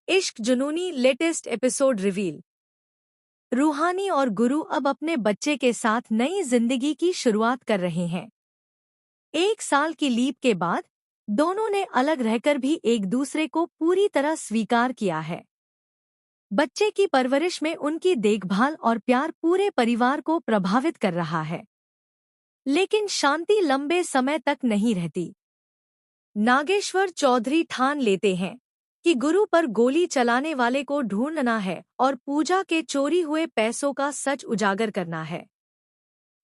इश्क जुनूनी latest episode reveal. रूहानी और गुरु अब अपने बच्चे के साथ नई जिंदगी की शुरुआत कर रहे हैं। 1 साल की लीप के बाद दोनों ने अलग रहकर भी एक दूसरे को पूरी तरह स्वीकार किया है। बच्चे की परवरिश में उनकी देखभाल और प्यार पूरे परिवार को प्रभावित कर रहा है। लेकिन शांति लंबे समय तक नहीं रहती। नागेश्वर चौधरी ठान लेते हैं कि गुरु पर गोली चलाने वाले को ढूंढना है और पूजा के चोरी हुए पैसों का सच उजागर करना है।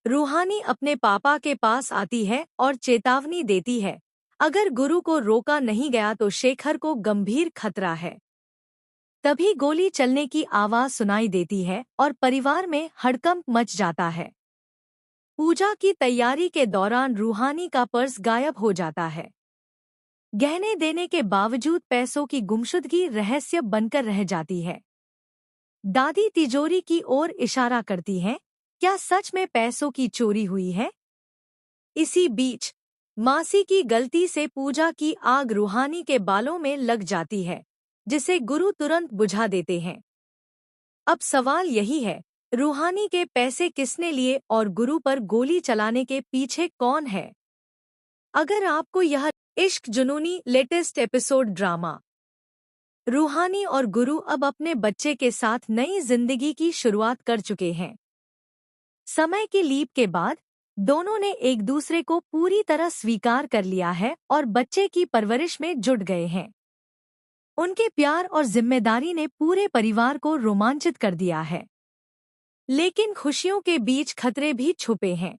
रूहानी अपने पापा के पास आती है और चेतावनी देती है, अगर गुरु को रोका नहीं गया तो शेखर को गंभीर खतरा है। तभी गोली चलने की आवाज सुनाई देती है और परिवार में हड़कंप मच जाता है। पूजा की तैयारी के दौरान रूहानी का पर्स गायब हो जाता है। गहने देने के बावजूद पैसों की गुमशुदगी रहस्य बनकर रह जाती है। दादी तिजोरी की ओर इशारा करती हैं, क्या सच में पैसों की चोरी हुई है? इसी बीच मासी की गलती से पूजा की आग रूहानी के बालों में लग जाती है, जिसे गुरु तुरंत बुझा देते हैं। अब सवाल यही है, रूहानी के पैसे किसने लिए और गुरु पर गोली चलाने के पीछे कौन है? अगर आपको यह इश्क जुनूनी लेटेस्ट एपिसोड ड्रामा रूहानी और गुरु अब अपने बच्चे के साथ नई जिंदगी की शुरुआत कर चुके हैं। समय की लीप के बाद दोनों ने एक दूसरे को पूरी तरह स्वीकार कर लिया है और बच्चे की परवरिश में जुट गए हैं। उनके प्यार और जिम्मेदारी ने पूरे परिवार को रोमांचित कर दिया है। लेकिन खुशियों के बीच खतरे भी छुपे हैं।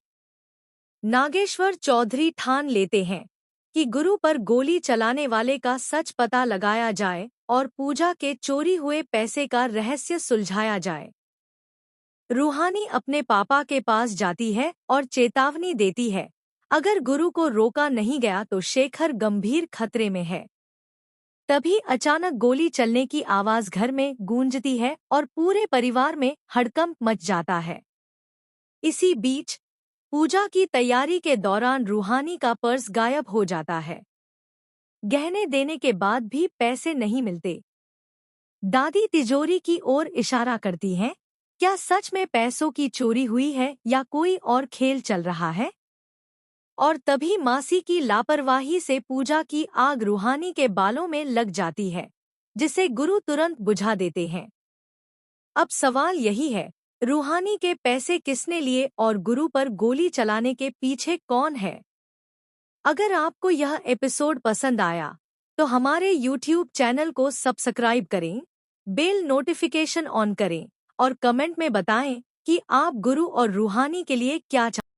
नागेश्वर चौधरी ठान लेते हैं कि गुरु पर गोली चलाने वाले का सच पता लगाया जाए और पूजा के चोरी हुए पैसे का रहस्य सुलझाया जाए। रूहानी अपने पापा के पास जाती है और चेतावनी देती है, अगर गुरु को रोका नहीं गया तो शेखर गंभीर खतरे में है। तभी अचानक गोली चलने की आवाज घर में गूंजती है और पूरे परिवार में हड़कंप मच जाता है। इसी बीच पूजा की तैयारी के दौरान रूहानी का पर्स गायब हो जाता है। गहने देने के बाद भी पैसे नहीं मिलते। दादी तिजोरी की ओर इशारा करती हैं, क्या सच में पैसों की चोरी हुई है या कोई और खेल चल रहा है? और तभी मासी की लापरवाही से पूजा की आग रूहानी के बालों में लग जाती है, जिसे गुरु तुरंत बुझा देते हैं। अब सवाल यही है, रूहानी के पैसे किसने लिए और गुरु पर गोली चलाने के पीछे कौन है? अगर आपको यह एपिसोड पसंद आया तो हमारे YouTube चैनल को सब्सक्राइब करें, बेल नोटिफिकेशन ऑन करें और कमेंट में बताएं कि आप गुरु और रूहानी के लिए क्या चाहते हैं।